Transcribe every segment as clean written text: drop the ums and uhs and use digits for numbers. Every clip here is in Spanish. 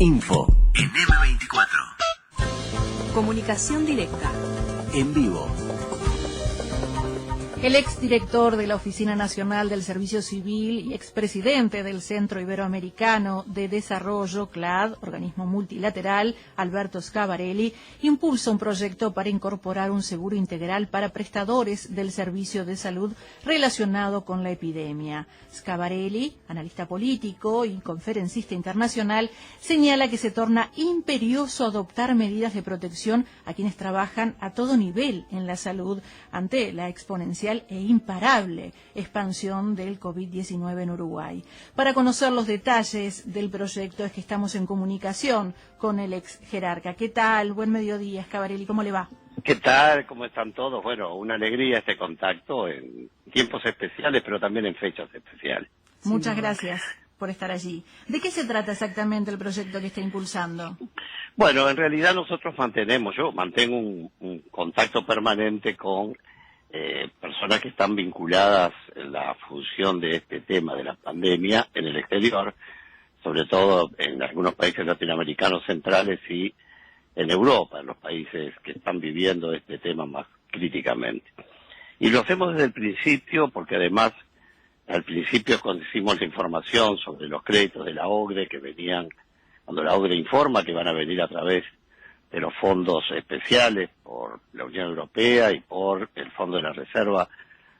Info en M24. Comunicación directa. En vivo. El exdirector de la Oficina Nacional del Servicio Civil y expresidente del Centro Iberoamericano de Desarrollo, CLAD, organismo multilateral, Alberto Scavarelli, impulsa un proyecto para incorporar un seguro integral para prestadores del servicio de salud relacionado con la epidemia. Scavarelli, analista político y conferencista internacional, señala que se torna imperioso adoptar medidas de protección a quienes trabajan a todo nivel en la salud ante la exponencial e imparable expansión del COVID-19 en Uruguay. Para conocer los detalles del proyecto es que estamos en comunicación con el ex jerarca. ¿Qué tal? Buen mediodía, Scavarelli, ¿cómo le va? ¿Qué tal? ¿Cómo están todos? Bueno, una alegría este contacto en tiempos especiales, pero también en fechas especiales. Muchas gracias por estar allí. ¿De qué se trata exactamente el proyecto que está impulsando? Bueno, en realidad nosotros yo mantengo un contacto permanente con personas que están vinculadas en la función de este tema de la pandemia en el exterior, sobre todo en algunos países latinoamericanos centrales y en Europa, en los países que están viviendo este tema más críticamente. Y lo hacemos desde el principio porque además al principio conocimos la información sobre los créditos de la OCDE que venían, cuando la OCDE informa que van a venir a través de los fondos especiales por la Unión Europea y por el Fondo de la Reserva,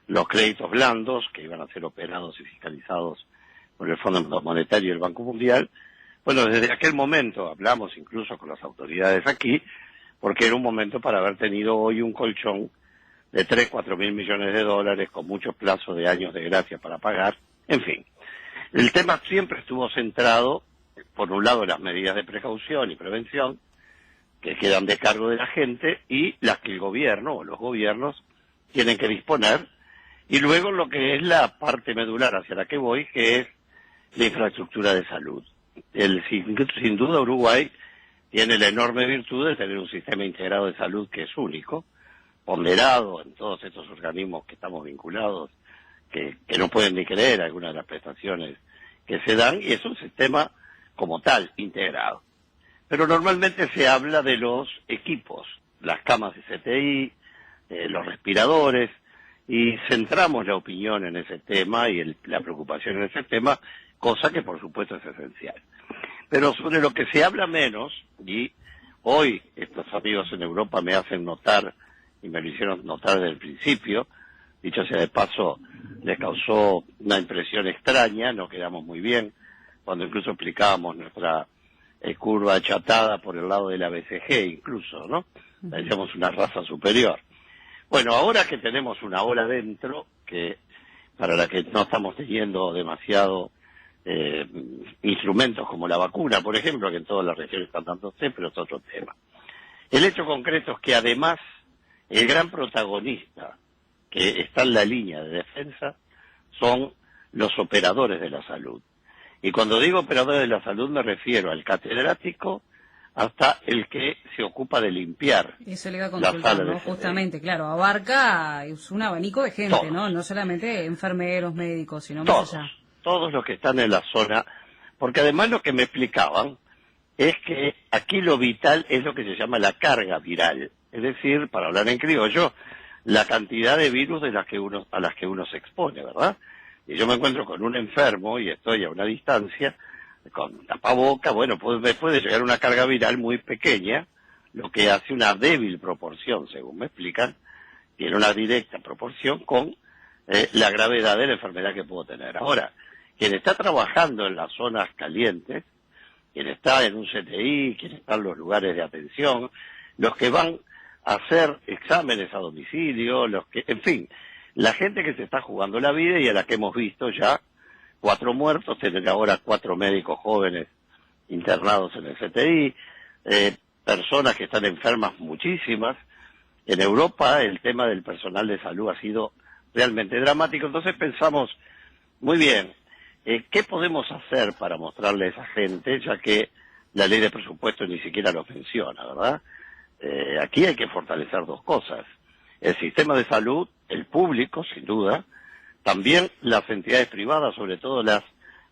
los créditos blandos que iban a ser operados y fiscalizados por el Fondo Monetario y el Banco Mundial. Bueno, desde aquel momento hablamos incluso con las autoridades aquí, porque era un momento para haber tenido hoy un colchón de 3-4 mil millones de dólares con muchos plazos de años de gracia para pagar. En fin, el tema siempre estuvo centrado, por un lado, en las medidas de precaución y prevención, que quedan de cargo de la gente y las que el gobierno o los gobiernos tienen que disponer, y luego lo que es la parte medular hacia la que voy, que es la infraestructura de salud. Sin duda Uruguay tiene la enorme virtud de tener un sistema integrado de salud que es único, ponderado en todos estos organismos que estamos vinculados, que no pueden ni creer algunas de las prestaciones que se dan, y es un sistema como tal, integrado. Pero normalmente se habla de los equipos, las camas de CTI, los respiradores, y centramos la opinión en ese tema y la preocupación en ese tema, cosa que por supuesto es esencial. Pero sobre lo que se habla menos, y hoy estos amigos en Europa me hacen notar, y me lo hicieron notar desde el principio, dicho sea de paso, les causó una impresión extraña, no quedamos muy bien, cuando incluso explicábamos nuestra curva achatada por el lado de la BCG incluso, ¿no? Decíamos una raza superior. Bueno, ahora que tenemos una ola dentro, que para la que no estamos teniendo demasiado instrumentos como la vacuna, por ejemplo, que en todas las regiones están dándose, pero es otro tema. El hecho concreto es que además el gran protagonista que está en la línea de defensa son los operadores de la salud. Y cuando digo operadores de la salud me refiero al catedrático hasta el que se ocupa de limpiar. Eso le iba a consultar, ¿no? Justamente, claro, abarca un abanico de gente, todos, ¿no? No solamente enfermeros, médicos, sino más allá. Todos los que están en la zona, porque además lo que me explicaban es que aquí lo vital es lo que se llama la carga viral, es decir, para hablar en criollo, la cantidad de virus a las que uno se expone, ¿verdad? Y yo me encuentro con un enfermo y estoy a una distancia, con tapaboca, bueno, me puede llegar una carga viral muy pequeña, lo que hace una débil proporción, según me explican, tiene una directa proporción con la gravedad de la enfermedad que puedo tener. Ahora, quien está trabajando en las zonas calientes, quien está en un CTI, quien está en los lugares de atención, los que van a hacer exámenes a domicilio, en fin, la gente que se está jugando la vida y a la que hemos visto ya 4 muertos, tener ahora 4 médicos jóvenes internados en el CTI, personas que están enfermas muchísimas. En Europa el tema del personal de salud ha sido realmente dramático, entonces pensamos, muy bien, ¿qué podemos hacer para mostrarle a esa gente, ya que la ley de presupuesto ni siquiera lo menciona, ¿verdad? Aquí hay que fortalecer 2 cosas. El sistema de salud, el público, sin duda, también las entidades privadas, sobre todo las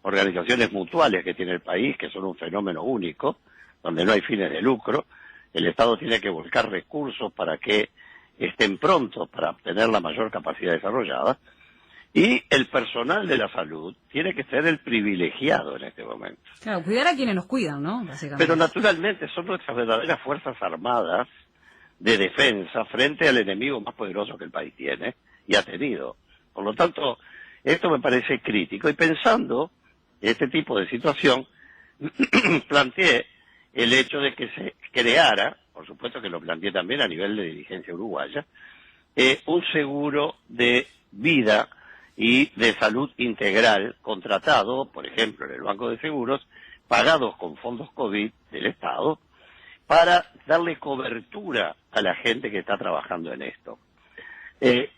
organizaciones mutuales que tiene el país, que son un fenómeno único, donde no hay fines de lucro. El Estado tiene que volcar recursos para que estén prontos para obtener la mayor capacidad desarrollada, y el personal de la salud tiene que ser el privilegiado en este momento. Claro, cuidar a quienes nos cuidan, ¿no? Básicamente. Pero naturalmente son nuestras verdaderas fuerzas armadas de defensa frente al enemigo más poderoso que el país tiene y ha tenido. Por lo tanto, esto me parece crítico, y pensando este tipo de situación, planteé el hecho de que se creara, por supuesto que lo planteé también a nivel de dirigencia uruguaya, un seguro de vida y de salud integral contratado, por ejemplo, en el Banco de Seguros, pagados con fondos COVID del Estado, para darle cobertura a la gente que está trabajando en esto. Que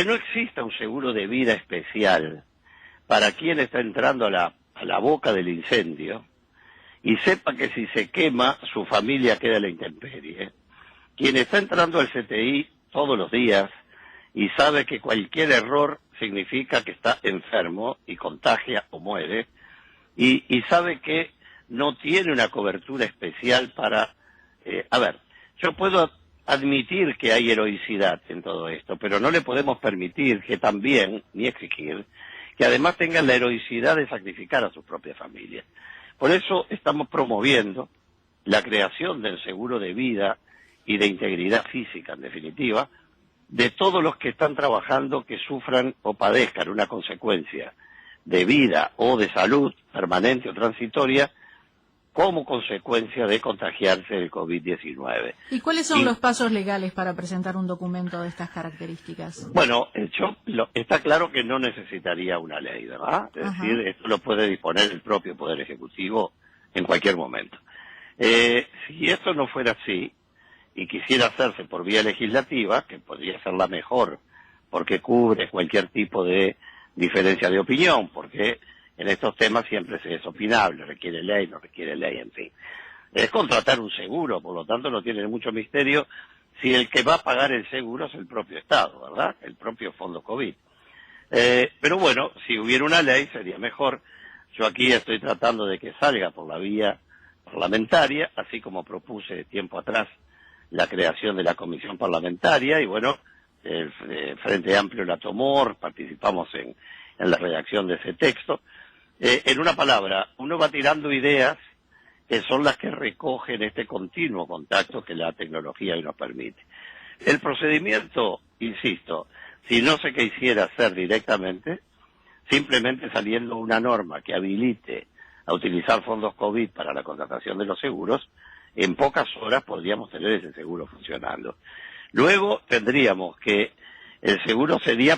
no exista un seguro de vida especial para quien está entrando a la boca del incendio y sepa que si se quema, su familia queda a la intemperie. Quien está entrando al CTI todos los días y sabe que cualquier error significa que está enfermo y contagia o muere, y sabe que no tiene una cobertura especial para... yo puedo admitir que hay heroicidad en todo esto, pero no le podemos permitir que también, ni exigir, que además tengan la heroicidad de sacrificar a sus propias familias. Por eso estamos promoviendo la creación del seguro de vida y de integridad física, en definitiva, de todos los que están trabajando que sufran o padezcan una consecuencia de vida o de salud permanente o transitoria como consecuencia de contagiarse del COVID-19. ¿Y cuáles son los pasos legales para presentar un documento de estas características? Bueno, está claro que no necesitaría una ley, ¿verdad? Es decir, esto lo puede disponer el propio Poder Ejecutivo en cualquier momento. Si esto no fuera así, y quisiera hacerse por vía legislativa, que podría ser la mejor, porque cubre cualquier tipo de diferencia de opinión, porque en estos temas siempre se es opinable, requiere ley, no requiere ley, en fin. Es contratar un seguro, por lo tanto no tiene mucho misterio si el que va a pagar el seguro es el propio Estado, ¿verdad? El propio fondo COVID. Pero bueno, si hubiera una ley sería mejor. Yo aquí estoy tratando de que salga por la vía parlamentaria, así como propuse tiempo atrás la creación de la comisión parlamentaria, y bueno, el Frente Amplio la tomó, participamos en la redacción de ese texto. En una palabra, uno va tirando ideas que son las que recogen este continuo contacto que la tecnología hoy nos permite. El procedimiento, insisto, si no se quisiera hacer directamente, simplemente saliendo una norma que habilite a utilizar fondos COVID para la contratación de los seguros, en pocas horas podríamos tener ese seguro funcionando. Luego tendríamos que el seguro sería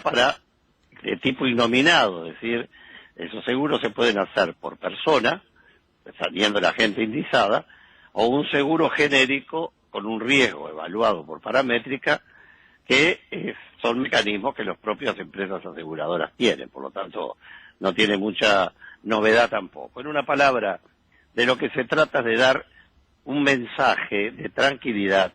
de tipo innominado, es decir, esos seguros se pueden hacer por persona, saliendo la gente indizada, o un seguro genérico con un riesgo evaluado por paramétrica, que son mecanismos que las propias empresas aseguradoras tienen, por lo tanto no tiene mucha novedad tampoco. En una palabra, de lo que se trata es de dar un mensaje de tranquilidad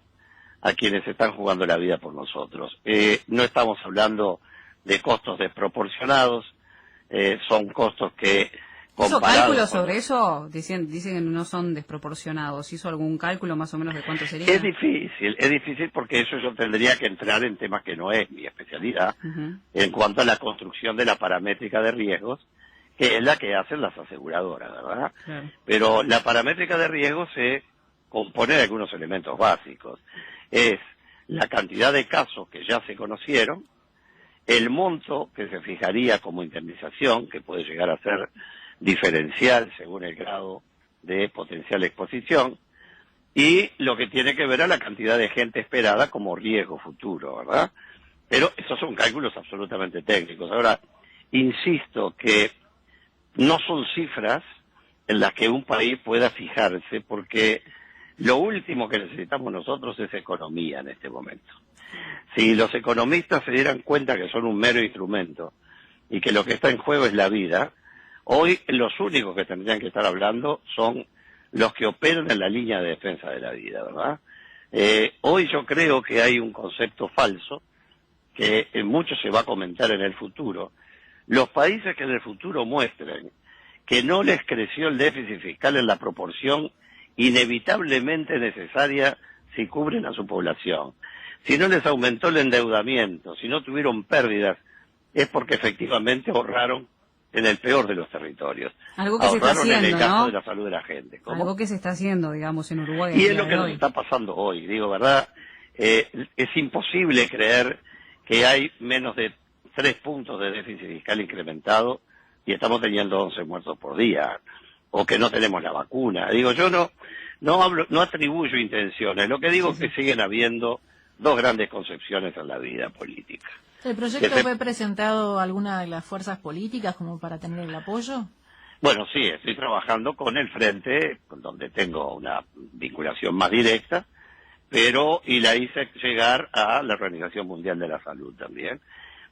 a quienes están jugando la vida por nosotros. No estamos hablando de costos desproporcionados, son costos que... ¿Hizo cálculos sobre eso? Dicen que no son desproporcionados. ¿Hizo algún cálculo más o menos de cuánto sería? Es difícil porque eso yo tendría que entrar en temas que no es mi especialidad, en cuanto a la construcción de la paramétrica de riesgos, que es la que hacen las aseguradoras, ¿verdad? Claro. Pero la paramétrica de riesgos se compone de algunos elementos básicos. Es la cantidad de casos que ya se conocieron, el monto que se fijaría como indemnización, que puede llegar a ser diferencial según el grado de potencial exposición, y lo que tiene que ver a la cantidad de gente esperada como riesgo futuro, ¿verdad? Pero esos son cálculos absolutamente técnicos. Ahora, insisto que no son cifras en las que un país pueda fijarse, porque lo último que necesitamos nosotros es economía en este momento. Si los economistas se dieran cuenta que son un mero instrumento y que lo que está en juego es la vida, hoy los únicos que tendrían que estar hablando son los que operan en la línea de defensa de la vida, ¿verdad? Hoy yo creo que hay un concepto falso que mucho se va a comentar en el futuro. Los países que en el futuro muestren que no les creció el déficit fiscal en la proporción inevitablemente necesaria si cubren a su población, si no les aumentó el endeudamiento, si no tuvieron pérdidas, es porque efectivamente ahorraron en el peor de los territorios. Algo que se está Ahorraron en el haciendo, gasto ¿no? de la salud de la gente. ¿Cómo? Algo que se está haciendo, digamos, en Uruguay. Y el es lo día que de nos hoy. está pasando hoy, digo, ¿verdad? Es imposible creer que hay menos de 3 puntos de déficit fiscal incrementado y estamos teniendo 11 muertos por día, o que no tenemos la vacuna. Digo, yo no atribuyo intenciones, lo que digo es que siguen habiendo dos grandes concepciones en la vida política. ¿El proyecto fue presentado a alguna de las fuerzas políticas como para tener el apoyo? Bueno, sí, estoy trabajando con el Frente, con donde tengo una vinculación más directa, y la hice llegar a la Organización Mundial de la Salud también,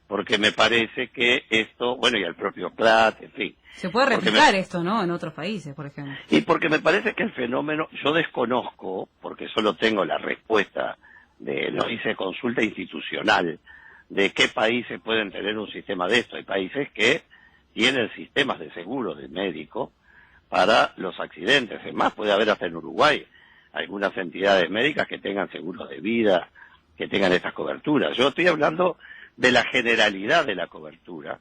porque me parece que esto, bueno, y al propio CLAT, en fin. Se puede replicar esto, ¿no? En otros países, por ejemplo. Y porque me parece que el fenómeno, yo desconozco, porque solo tengo la respuesta no hice consulta institucional, de qué países pueden tener un sistema de esto. Hay países que tienen sistemas de seguro de médico para los accidentes. Es más, puede haber hasta en Uruguay algunas entidades médicas que tengan seguros de vida, que tengan estas coberturas. Yo estoy hablando de la generalidad de la cobertura,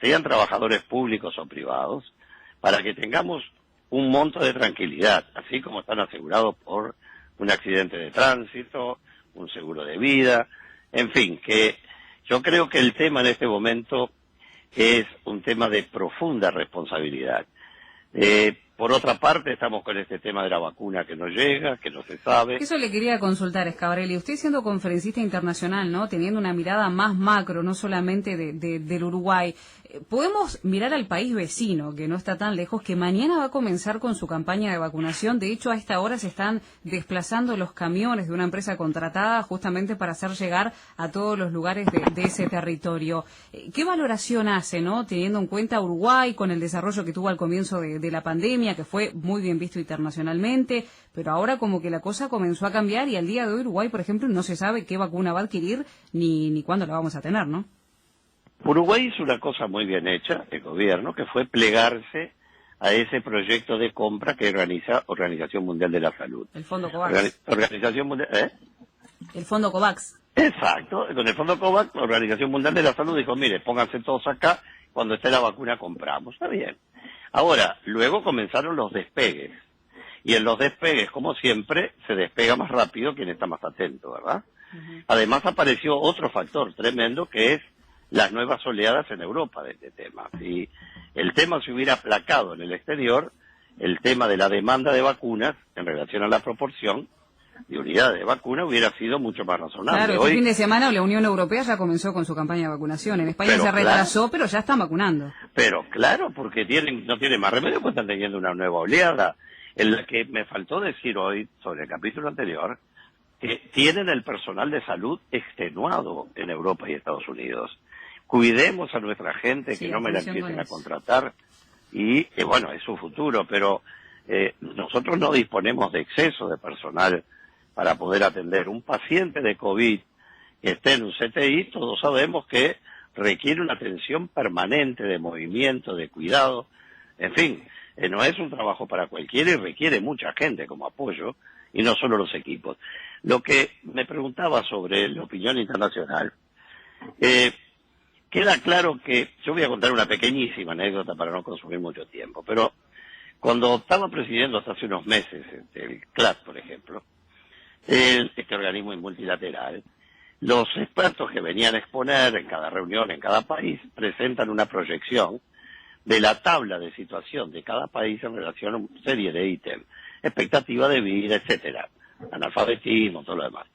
sean trabajadores públicos o privados, para que tengamos un monto de tranquilidad, así como están asegurados por un accidente de tránsito, un seguro de vida, en fin, que yo creo que el tema en este momento es un tema de profunda responsabilidad. Por otra parte, estamos con este tema de la vacuna que no llega, que no se sabe. Eso le quería consultar, Scavarelli. Usted siendo conferencista internacional, ¿no? Teniendo una mirada más macro, no solamente del Uruguay, podemos mirar al país vecino, que no está tan lejos, que mañana va a comenzar con su campaña de vacunación. De hecho, a esta hora se están desplazando los camiones de una empresa contratada justamente para hacer llegar a todos los lugares de ese territorio. ¿Qué valoración hace, no? Teniendo en cuenta Uruguay, con el desarrollo que tuvo al comienzo de la pandemia, que fue muy bien visto internacionalmente, pero ahora como que la cosa comenzó a cambiar y al día de hoy Uruguay, por ejemplo, no se sabe qué vacuna va a adquirir ni cuándo la vamos a tener, ¿no? Uruguay hizo una cosa muy bien hecha, el gobierno, que fue plegarse a ese proyecto de compra que organiza Organización Mundial de la Salud. El Fondo COVAX. Organización Mundial, El Fondo COVAX. Exacto, con el Fondo COVAX, la Organización Mundial de la Salud dijo, mire, pónganse todos acá, cuando esté la vacuna compramos. Está bien. Ahora, luego comenzaron los despegues. Y en los despegues, como siempre, se despega más rápido quien está más atento, ¿verdad? Uh-huh. Además apareció otro factor tremendo que es las nuevas oleadas en Europa de este tema. Si el tema se hubiera aplacado en el exterior, el tema de la demanda de vacunas en relación a la proporción de unidades de vacuna hubiera sido mucho más razonable. Claro, este fin de semana la Unión Europea ya comenzó con su campaña de vacunación. En España se retrasó, pero ya están vacunando. Pero claro, porque no tienen más remedio, pues están teniendo una nueva oleada. En la que me faltó decir hoy, sobre el capítulo anterior, que tienen el personal de salud extenuado en Europa y Estados Unidos. Cuidemos a nuestra gente, que no me la empiecen a contratar, y bueno, es su futuro, pero nosotros no disponemos de exceso de personal para poder atender un paciente de COVID que esté en un CTI. Todos sabemos que requiere una atención permanente de movimiento, de cuidado, en fin, no es un trabajo para cualquiera y requiere mucha gente como apoyo, y no solo los equipos. Lo que me preguntaba sobre la opinión internacional, queda claro que, yo voy a contar una pequeñísima anécdota para no consumir mucho tiempo, pero cuando estaba presidiendo hasta hace unos meses el CLAT, por ejemplo, este organismo multilateral, los expertos que venían a exponer en cada reunión, en cada país, presentan una proyección de la tabla de situación de cada país en relación a una serie de ítems, expectativa de vida, etcétera, analfabetismo, todo lo demás.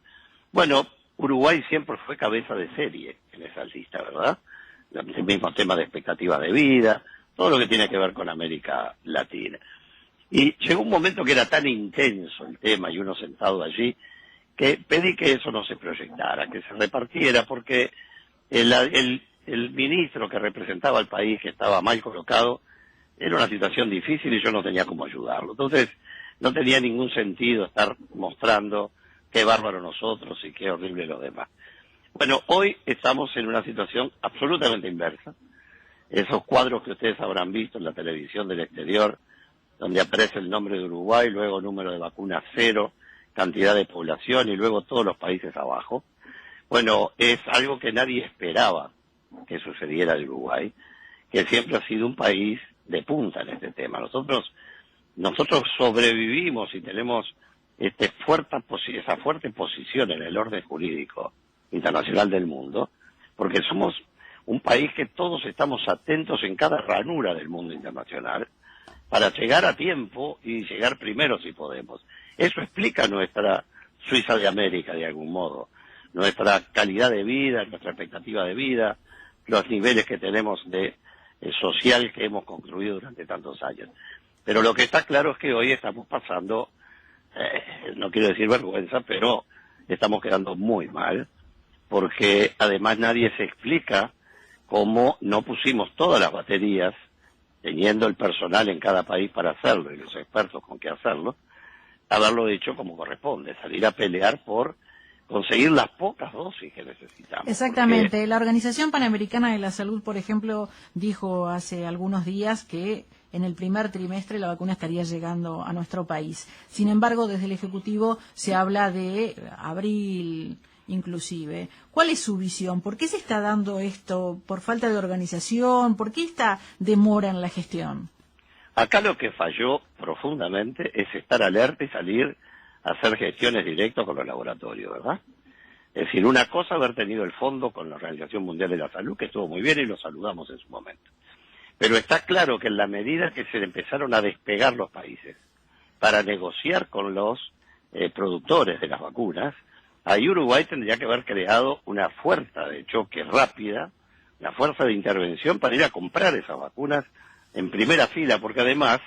Bueno, Uruguay siempre fue cabeza de serie en esa lista, ¿verdad? El mismo tema de expectativa de vida, todo lo que tiene que ver con América Latina. Y llegó un momento que era tan intenso el tema y uno sentado allí, que pedí que eso no se proyectara, que se repartiera, porque el ministro que representaba al país, que estaba mal colocado, era una situación difícil y yo no tenía cómo ayudarlo. Entonces, no tenía ningún sentido estar mostrando qué bárbaro nosotros y qué horrible los demás. Bueno, hoy estamos en una situación absolutamente inversa. esos cuadros que ustedes habrán visto en la televisión del exterior, donde aparece el nombre de Uruguay, luego número de vacunas 0, cantidad de población y luego todos los países abajo. Bueno, es algo que nadie esperaba que sucediera en Uruguay, que siempre ha sido un país de punta en este tema. Nosotros sobrevivimos y tenemos esa fuerte posición en el orden jurídico internacional del mundo, porque somos un país que todos estamos atentos en cada ranura del mundo internacional para llegar a tiempo y llegar primero si podemos. Eso explica nuestra Suiza de América de algún modo, nuestra calidad de vida, nuestra expectativa de vida, los niveles que tenemos de social que hemos construido durante tantos años. Pero lo que está claro es que hoy estamos pasando, no quiero decir vergüenza, pero estamos quedando muy mal, porque además nadie se explica cómo no pusimos todas las baterías, teniendo el personal en cada país para hacerlo y los expertos con qué hacerlo, haberlo hecho como corresponde, salir a pelear por conseguir las pocas dosis que necesitamos. Exactamente. Porque La Organización Panamericana de la Salud, por ejemplo, dijo hace algunos días que en el primer trimestre la vacuna estaría llegando a nuestro país. Sin embargo, desde el Ejecutivo se habla de abril inclusive. ¿Cuál es su visión? ¿Por qué se está dando esto? ¿Por falta de organización? ¿Por qué esta demora en la gestión? acá lo que falló profundamente es estar alerta y salir a hacer gestiones directas con los laboratorios, ¿verdad? Es decir, una cosa haber tenido el fondo con la Organización Mundial de la Salud, que estuvo muy bien y lo saludamos en su momento. Pero está claro que en la medida que se empezaron a despegar los países para negociar con los productores de las vacunas, ahí Uruguay tendría que haber creado una fuerza de choque rápida, una fuerza de intervención para ir a comprar esas vacunas en primera fila, porque además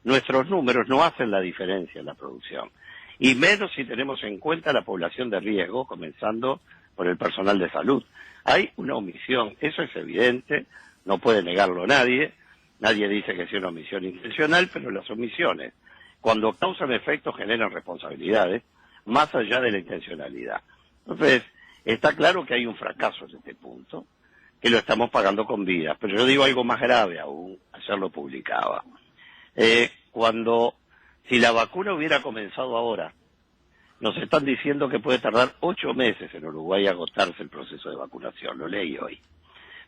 nuestros números no hacen la diferencia en la producción. Y menos si tenemos en cuenta la población de riesgo, comenzando por el personal de salud. Hay una omisión, eso es evidente, no puede negarlo nadie dice que sea una omisión intencional, pero las omisiones, cuando causan efectos, generan responsabilidades, más allá de la intencionalidad. Entonces, está claro que hay un fracaso en este punto, que lo estamos pagando con vidas, pero yo digo algo más grave aún, ayer lo publicaba. Si la vacuna hubiera comenzado ahora, nos están diciendo que puede tardar 8 meses en Uruguay agotarse el proceso de vacunación, lo leí hoy.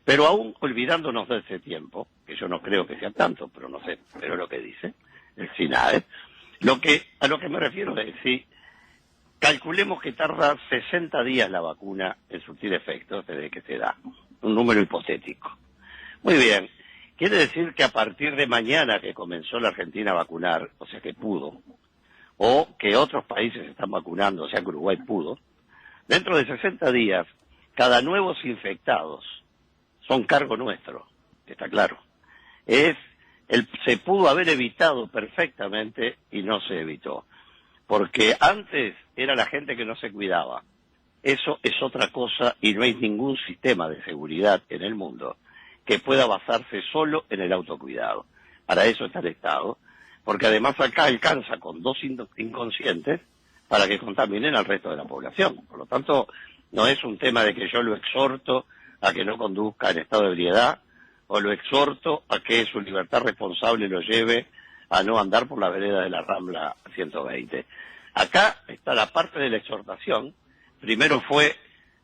Pero aún olvidándonos de ese tiempo, que yo no creo que sea tanto, pero no sé, pero lo que dice el SINAE, a lo que me refiero es, si calculemos que tarda 60 días la vacuna en surtir efectos desde que se da, un número hipotético. Muy bien, quiere decir que a partir de mañana que comenzó la Argentina a vacunar, o sea que pudo, o que otros países están vacunando, o sea que Uruguay pudo, dentro de 60 días, cada nuevos infectados son cargo nuestro, está claro. Se pudo haber evitado perfectamente y no se evitó. Porque antes era la gente que no se cuidaba. Eso es otra cosa y no hay ningún sistema de seguridad en el mundo que pueda basarse solo en el autocuidado. Para eso está el Estado, porque además acá alcanza con 2 inconscientes para que contaminen al resto de la población. Por lo tanto, no es un tema de que yo lo exhorto a que no conduzca en estado de ebriedad, o lo exhorto a que su libertad responsable lo lleve a no andar por la vereda de la Rambla 120. Acá está la parte de la exhortación. Primero fue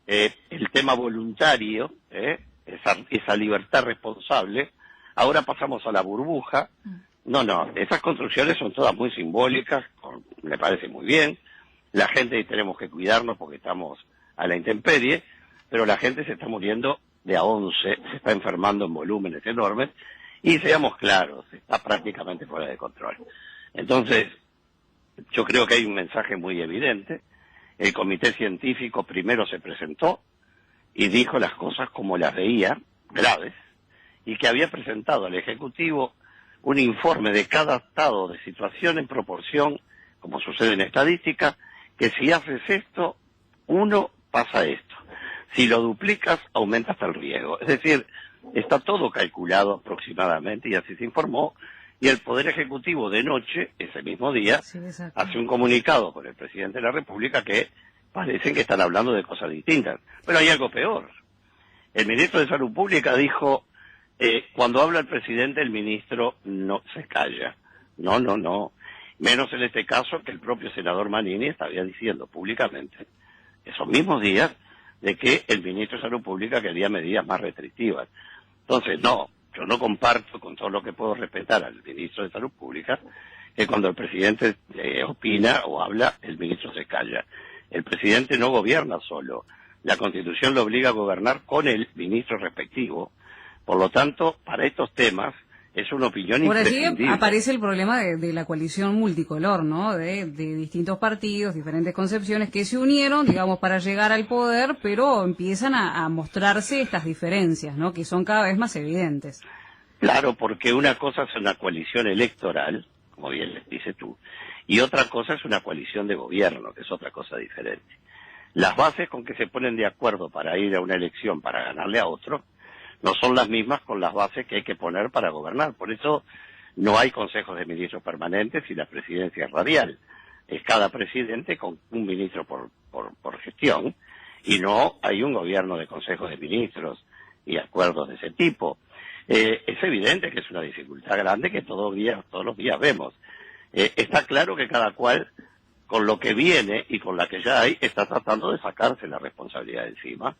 el tema voluntario, esa libertad responsable. Ahora pasamos a la burbuja. No, esas construcciones son todas muy simbólicas, me parece muy bien. La gente tenemos que cuidarnos porque estamos a la intemperie, pero la gente se está muriendo de a 11, se está enfermando en volúmenes enormes, y seamos claros, está prácticamente fuera de control. Entonces, yo creo que hay un mensaje muy evidente. El comité científico primero se presentó y dijo las cosas como las veía, graves, y que había presentado al Ejecutivo un informe de cada estado de situación en proporción, como sucede en estadística, que si haces esto, pasa esto. Si lo duplicas, aumenta hasta el riesgo. Es decir, está todo calculado aproximadamente y así se informó. Y el Poder Ejecutivo de noche, ese mismo día, Sí, hace un comunicado con el Presidente de la República que parecen que están hablando de cosas distintas. Pero hay algo peor. El Ministro de Salud Pública dijo Cuando habla el presidente, el ministro no se calla. No. Menos en este caso que el propio senador Manini estaba diciendo públicamente, esos mismos días, de que el ministro de Salud Pública quería medidas más restrictivas. Entonces, no, yo no comparto, con todo lo que puedo respetar al ministro de Salud Pública, que cuando el presidente opina o habla, el ministro se calla. El presidente no gobierna solo. La Constitución lo obliga a gobernar con el ministro respectivo. Por lo tanto, para estos temas, es una opinión Por allí imprescindible. aparece el problema de la coalición multicolor, ¿no? De distintos partidos, diferentes concepciones que se unieron, digamos, para llegar al poder, pero empiezan a mostrarse estas diferencias, ¿no? Que son cada vez más evidentes. Claro, porque una cosa es una coalición electoral, como bien les dices tú, y otra cosa es una coalición de gobierno, que es otra cosa diferente. Las bases con que se ponen de acuerdo para ir a una elección, para ganarle a otro, no son las mismas con las bases que hay que poner para gobernar. Por eso no hay consejos de ministros permanentes y la presidencia es radial. Es cada presidente con un ministro por gestión y no hay un gobierno de consejos de ministros y acuerdos de ese tipo. Es evidente que es una dificultad grande que todos los días vemos. Está claro que cada cual, con lo que viene y con la que ya hay, está tratando de sacarse la responsabilidad de encima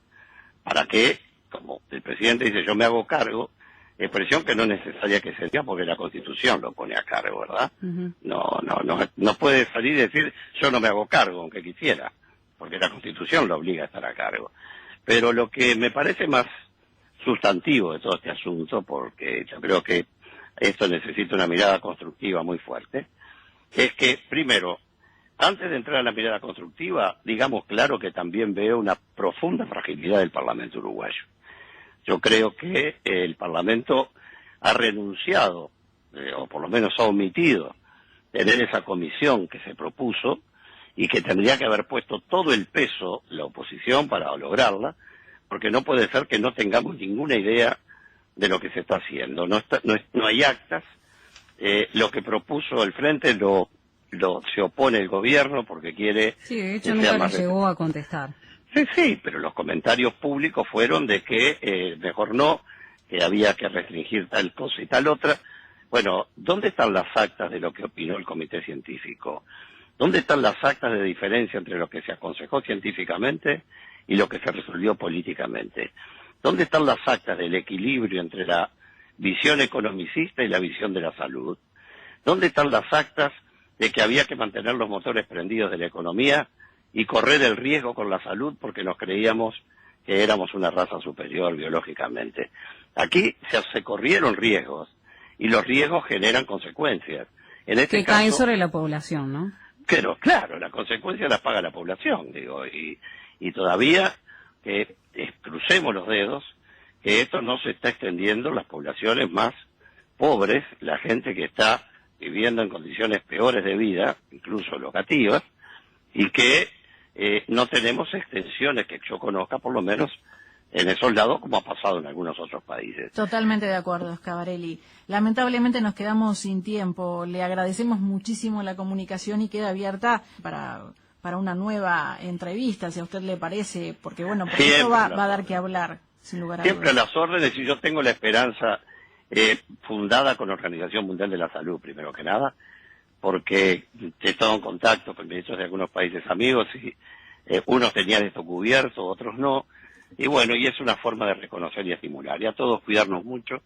para que, como el presidente dice, yo me hago cargo, expresión que no es necesaria que se diga porque la Constitución lo pone a cargo, ¿verdad? Uh-huh. No puede salir y decir, yo no me hago cargo, aunque quisiera, porque la Constitución lo obliga a estar a cargo. Pero lo que me parece más sustantivo de todo este asunto, porque yo creo que esto necesita una mirada constructiva muy fuerte, es que, primero, antes de entrar a la mirada constructiva, digamos claro que también veo una profunda fragilidad del Parlamento uruguayo. Yo creo que el Parlamento ha renunciado, o por lo menos ha omitido, tener esa comisión que se propuso y que tendría que haber puesto todo el peso la oposición para lograrla, porque no puede ser que no tengamos ninguna idea de lo que se está haciendo. No hay actas. Lo que propuso el Frente se opone el gobierno porque quiere... Sí, de hecho nunca le llegó a contestar. Sí, pero los comentarios públicos fueron de que mejor no, que había que restringir tal cosa y tal otra. Bueno, ¿dónde están las actas de lo que opinó el comité científico? ¿Dónde están las actas de diferencia entre lo que se aconsejó científicamente y lo que se resolvió políticamente? ¿Dónde están las actas del equilibrio entre la visión economicista y la visión de la salud? ¿Dónde están las actas de que había que mantener los motores prendidos de la economía y correr el riesgo con la salud porque nos creíamos que éramos una raza superior biológicamente? Aquí se corrieron riesgos y los riesgos generan consecuencias. En este que caso, caen sobre la población, ¿no? Pero claro, las consecuencias las paga la población, digo, y todavía que crucemos los dedos que esto no se está extendiendo en las poblaciones más pobres, la gente que está viviendo en condiciones peores de vida, incluso locativas, y que no tenemos extensiones que yo conozca, por lo menos en esos lados, como ha pasado en algunos otros países. Totalmente de acuerdo, Scavarelli. Lamentablemente nos quedamos sin tiempo. Le agradecemos muchísimo la comunicación y queda abierta para una nueva entrevista, si a usted le parece, porque bueno, porque esto va a dar que hablar, sin lugar a dudas. Siempre a las órdenes, y yo tengo la esperanza fundada con la Organización Mundial de la Salud, primero que nada, porque he estado en contacto con ministros de algunos países amigos y unos tenían esto cubierto, otros no, y bueno, y es una forma de reconocer y estimular, y a todos cuidarnos mucho,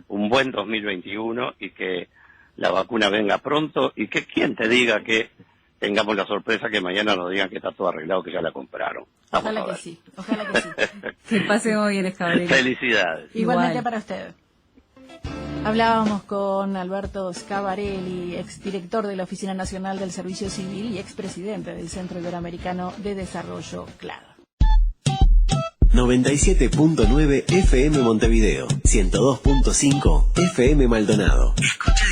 un buen 2021 y que la vacuna venga pronto y que quien te diga que tengamos la sorpresa que mañana nos digan que está todo arreglado, que ya la compraron. Ojalá que sí, ojalá que sí. Que pase muy bien, Scavarelli. Felicidades. Igualmente para usted. Hablábamos con Alberto Scavarelli, exdirector de la Oficina Nacional del Servicio Civil y expresidente del Centro Iberoamericano de Desarrollo, CLAD. 97.9 FM Montevideo, 102.5 FM Maldonado. Escucha